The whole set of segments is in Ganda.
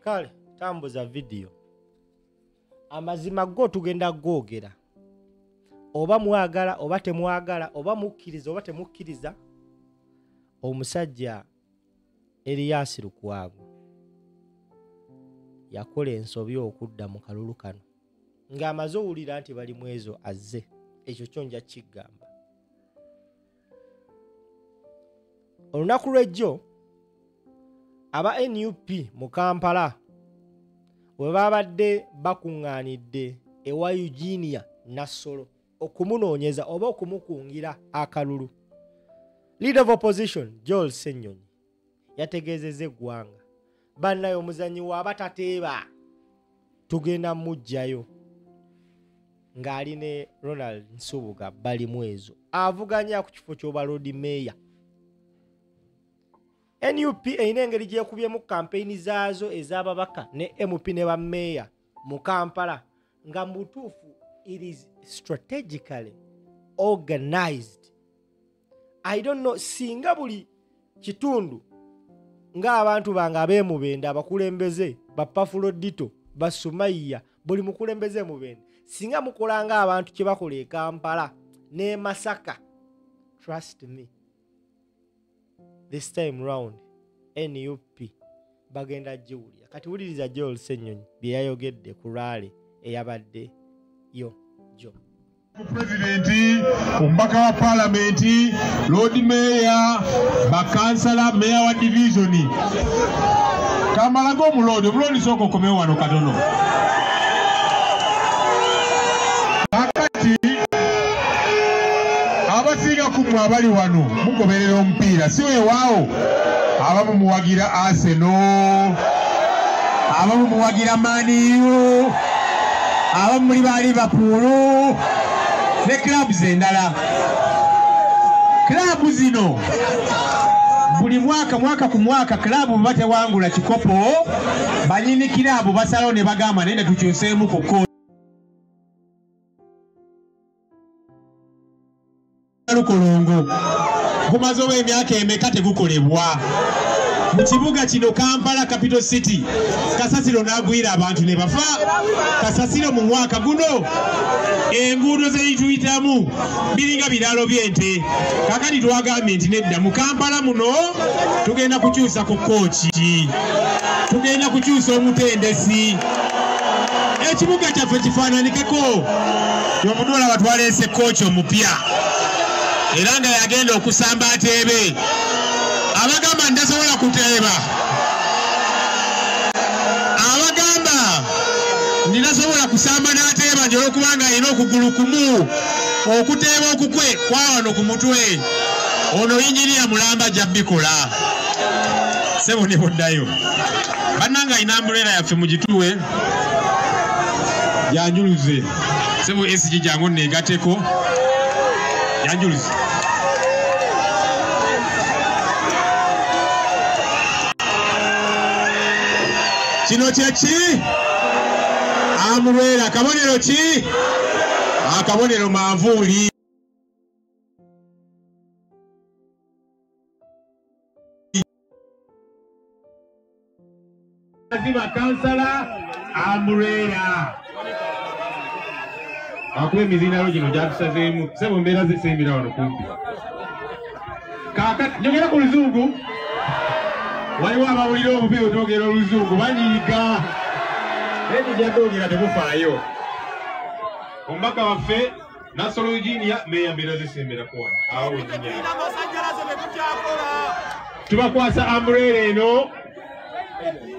kale tambuza video amazima go tugenda googera oba mwagala oba temwagala oba mukkiriza oba temukkiriza omusajja Erias Lukwago yakola ensobi okudda mu kalulu kano ng'amaze owulira nti bali mwezo azze ekyo kyonja kigamba olunaku lw'ejjo aba NUP mu Kampala we babadde bakuŋŋaanidde ewa Eugenia Nassolo okumunoonyeza oba okumukungira akalulu. Leader of Opposition Joel Ssenyonyi yategeezezza eggwanga bannayo omuzannyi waaba tateeba tugenda mujjayo ng'ali ne Ronald Nsubuga bali mwezo avuganya ku kifo ky'oba Lord Mayor. NUP eyina engeri gyekubyemu kampeyini zaazo ez'ababaka ne MP ne bammeeya mu Kampala nga mutuufu it is strategically organized. I don't know singa buli kitundu ng'abantu bange ab'emubende abakulembeze Pafulo Dito Basumaiya buli mukulembeze mubende singa mukola ng'abantu kye bakola e Kampala ne Masaka, trust me this time round NUP bagenda jiwulira. Kati wuliriza Joel Ssenyonyi bye yayogedde ku rally eyabadde yo jo Presidenti, omubaka wa Parliamenti, Lord Mayor, bakansala, Mayor wa Divisioni. Kamala ng'omulondi sooka okomewo wano katono. Kakati abasinga ku mmwe abali wano mugoberera omupiira si weewaawo abamu muwagira Arsenal, abamu muwagira Man U, abamu muli ba Liverpool ne clubs endala. Club zino buli mwaka ku mwaka club batewangula kikopo banyini club basalawo ne bagamba nenda tukyuseemu ku lukolongo gumaze oba emyaka emeka tegukolebwa mu kibuga kino Kampala Capital City. Kasasiro n'agwira abantu ne bafa. Kasasiro mu mwaka guno enguudo zeyituyitamu biringa biraalo by'ente. Kakati twagambye nti nedda mu Kampala muno tugenda kukyusa ku kooki, tugenda kukyusa omutendesi, ekibuga kyaffe kifaananikeko. Yomudola batwaleese kooki omupya era nga yagenda okusamba ateebe. Abagamba ndasobola kuteeba, abagamba ndinasobola kusamba n'ateeba nti olwokubanga alina okugulu kumu okuteeba okukwe kwawano ku mutwe. Ono yingiriya mulamba jabbikola sebo ne boddayo bannanga alina ambuleera yaffe mugituwe janjuluze sebo esigi jangu neegateko janjuluze. Kino kyeki amulwera akabonero ki? Akabonero manvuuli. Azima kansala amulwera akuba emizinalo gino gyatusazeemu sebo mbeera zisembera wano kumpi. Kaakati njogera ku luzungu. Waliwo abawulira obubi otwogera oluzungu banyiiga ekijadogera tekufaayo. Omubaka waffe Nassolo Eugenia Mayor mbeera zisemberaku wano awo wenyini tubakwasa ambuleera eno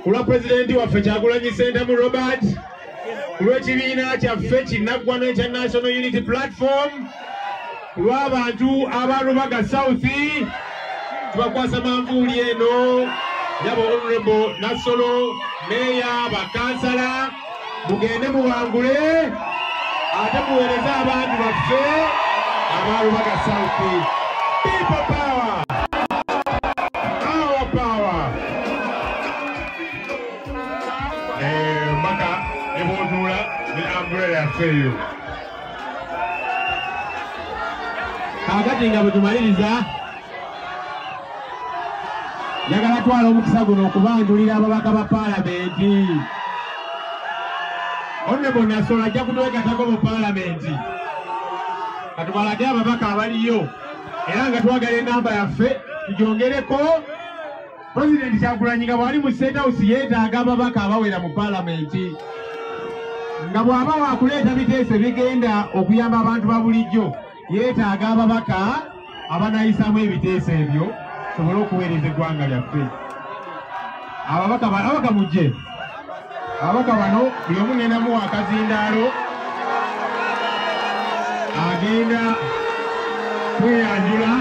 ku lwa pulezidenti waffe Kyagulanyi Ssentamu Robert, ku lw'ekibiina kyaffe kinnaggwano ekya National Unity Platform, ku lw'abantu aba Lubaga South tubakwasa manvuuli eno yabo Honorable Nassolo Mayor bakansala mugende muwangule ate muweereze abantu baffe aba Lubaga South. People power, our power. Mbaka ebonula ne umbrella yaffe eyo. Kakati nga bwe tumaliriza Njagala twala omukisa guno okubanjulira ababaka ba Paalamenti. Honorable Nassolo ajja kutuwegatako mu Paalamenti. Katubalage ababaka abaliyo. Era nga twagala enamba yaffe tugyongereko. President Kyagulanyi nga bw'ali mu State House yeetaaga ababaka abawera mu Paalamenti. Nga bw'aba waakuleeta biteeso ebigenda okuyamba abantu ba bulijjo yeetaaga ababaka abanayisaamu ebiteeso ebyo sobole okuweereza eggwanga lyaffe. Ababaka mujje. Ababaka bano buli omu ngenda muwa akazindaalo agenda kweyanjula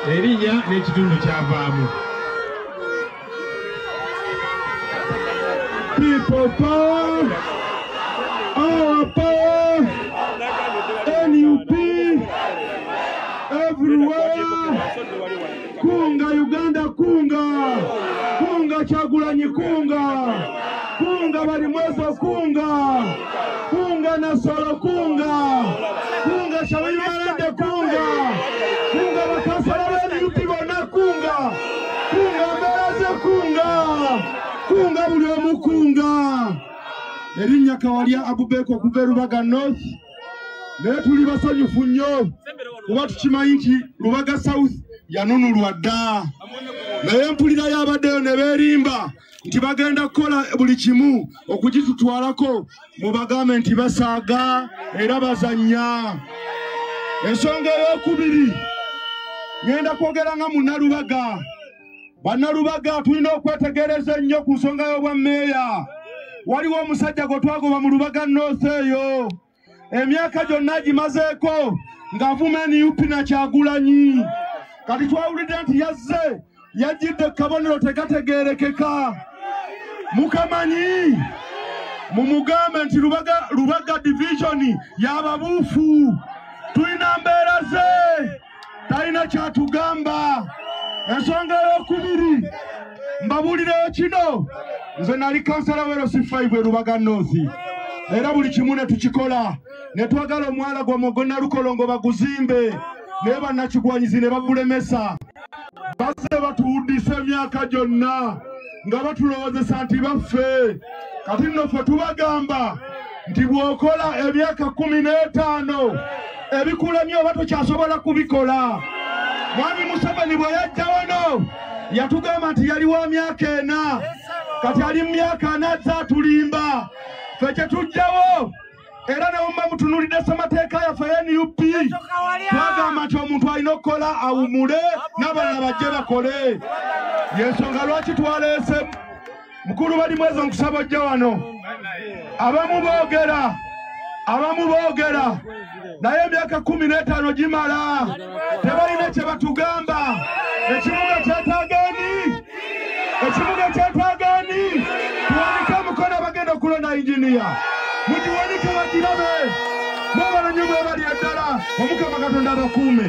erinnya n'ekitundu kyavaamu. People power, our power, NUP, everywhere. Kunga Uganda, kunga. Kunga Kyagulanyi, kunga. Kunga Balimweso, kunga. Kunga Nassolo, kunga. Kunga Shamim Malende, kunga. Kunga bakasala b'NUP bonna, kunga. Kunga Mberaze, kunga. Kunga buli omu kunga. Erinnya Kawalya Abubeka okuva e Lubaga North. Naye tuli basanyufu nnyo kuba tukimanyi nti Lubaga South yanunulwa dda. Naye mpulira y'abaddeyo ne beerimba nti bagenda kukola buli kimu okugitutwalako mu bagambe nti basaaga era bazannya. Ensonga ey'okubiri ngenda kwogera nga munnalubaga. Bannalubaga tulina okwetegereza ennyo ku nsonga y'obwa mmeeya. Waliwo omusajja gwe twagoba mu Lubaga North eyo. Emyaka gyonna gimazeeko ng'avuma NUP na Kyagulanyi. Kati twawulidde nti yazze yajjidde kabonero tegategeerekeka. Mukamanyi mumugambe nti Lubaga division y'ababuufu. Tulina mbeera ze talina kyatugamba. Ensonga ey'okubiri mbabuulireyo kino. Nze nali kansala w'Ero C5 e Lubaga North. Era buli kimu ne tukikola. Ne twagala omwala gw'Omugonna Lukolongo baguzimbe. Naye bannakigwanyizi ne bagulemesa. Bazze batuwuddisa emyaka gyonna nga batulowoozesa nti baffe. Kati nno ffe tubagamba nti bw'okola emyaka 15 ebikulemye oba tokyasobola kubikola. Mwami Museveni bwe yajja wano yatugamba nti yali wa myaka 4. Kati ali mu myaka 4 azza atulimba. Ffe kye tujjawo era ne mumba mutunulidde ssemateeka yaffe NUP twagamba nti omuntu alina okukola awumule n'abalala bajje bakole. Yensonga lwaki twaleese mukulu Balimweso nkusaba ojja wano. Abamu boogera naye emyaka 15 gimala tebalina kye batugamba. Ekibuga kyetaagaani tuwanike mukono abagenda okulonda injiniya. Mugiwanike bagirabe mwabalonye bwe bali eddala. Omukama Katonda abakuume.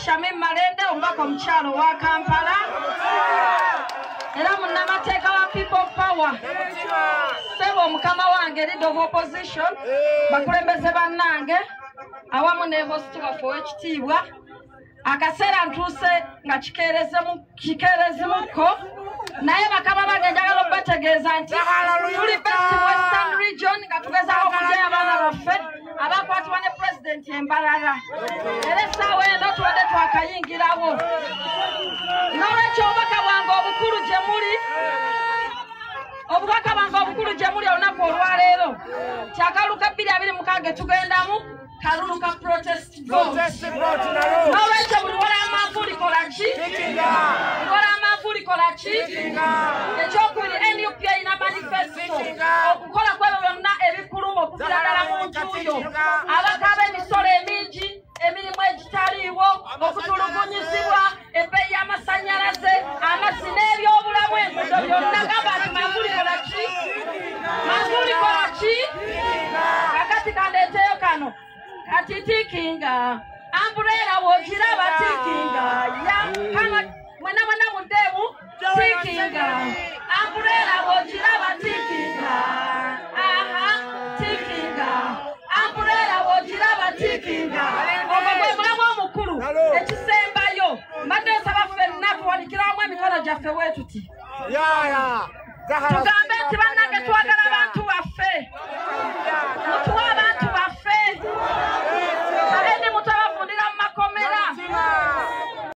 Shamim Malende omubaka omukyalo wa Kampala era munnamateeka wa People Power Ssebo omukama wange leader of opposition bakulembeze bannange awamu ne host waffe ow'ekitiibwa. Akaseera ntuuse nga kikeerezimuko naye bakama bange njagala okubategeeza nti tuli best Western region nga tugezaako okujayo abaana baffe abakwatibwa ne President Embalala. Era essaawa eno tubadde twakayingirawo. N'olwekyo obubaka bwange obukulu gye muli olunaku olwaleero kyakaluka 226 tugendamu kaluluka protest vote. N'olwekyo buli walamanvuuli kola ki? Ekyokubiri NUP erina manifesto okukola kwebyo byonna ebikulu okuviira ddala mu ntuuyo abaka b'emisolo emingi emirimu egitaliiwo okutulugunyizibwa ebbeeyi y'amasannyalaze amazzi n'ebyobulamu enguudo byonna gamba nti manvuuli kola ki? wano kati tikinga umbrella wojira batikinga ya kama mwana mudemu tikinga umbrella wojira batikinga tikinga umbrella wojira batikinga ogwe mulamu omukulu ekisembayo mbadde nsaba ffenna tuwanikiramu emikono gyaffe wetuti tugambe nti